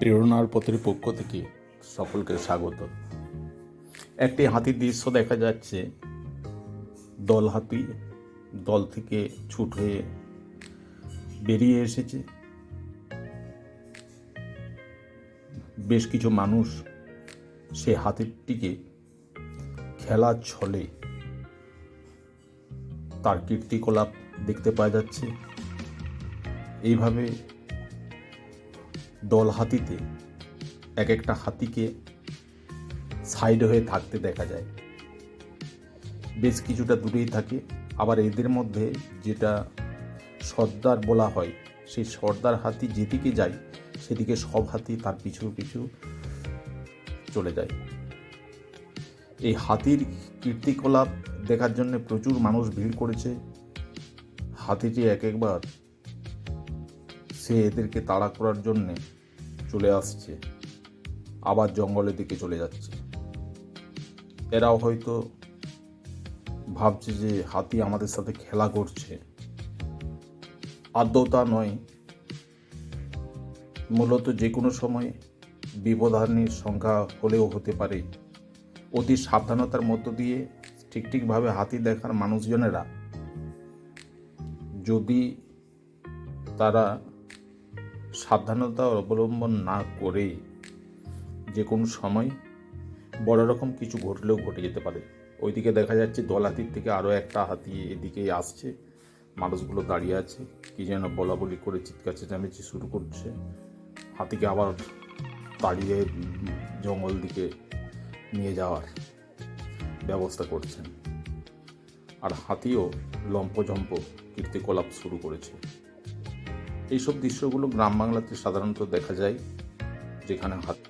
প্রেরণার পথের পক্ষ থেকে সকলকে স্বাগত। একটি হাতির দৃশ্য দেখা যাচ্ছে। দল হাতি দল থেকে ছুট হয়ে বেরিয়ে এসেছে। বেশ কিছু মানুষ সে হাতিটিকে খেলার ছলে তার কীর্তিকলাপ দেখতে পাওয়া যাচ্ছে। এইভাবে দল হাতিতে এক একটা হাতিকে সাইড হয়ে থাকতে দেখা যায়, বেশ কিছুটা দূরেই থাকে। আবার এদের মধ্যে যেটা সর্দার বলা হয়, সেই সর্দার হাতি যেদিকে যায় সেদিকে সব হাতি তার পিছু পিছু চলে যায়। এই হাতির কীর্তিকলাপ দেখার জন্য প্রচুর মানুষ ভিড় করেছে। হাতিটি একবার সে এদেরকে তাড়া করার জন্যে চলে আসছে, আবার জঙ্গলের দিকে চলে যাচ্ছে। এরাও হয়তো ভাবছে যে হাতি আমাদের সাথে খেলা করছে। আদৌ তা নয়। মূলত যে কোনো সময় বিপদহানির সংখ্যা হলেও হতে পারে। অতি সাবধানতার মধ্য দিয়ে ঠিকভাবে হাতি দেখার মানুষজনেরা যদি তারা সাবধানতা অবলম্বন না করে যে কোনো সময় বড় রকম কিছু ঘটলেও ঘটে যেতে পারে। ওইদিকে দেখা যাচ্ছে দল হাতির থেকে আরও একটা হাতি এদিকেই আসছে। মানুষগুলো দাঁড়িয়ে আছে, কি যেন বলা বলি করে চিৎকার চেঁচামেচি শুরু করছে। হাতিকে আবার তাড়িয়ে জঙ্গল দিকে নিয়ে যাওয়ার ব্যবস্থা করছেন। আর হাতিও লম্পঝম্প কীর্তিকলাপ শুরু করেছে। এইসব দৃশ্যগুলো গ্রাম বাংলাতে সাধারণত দেখা যায়, যেখানে হাতি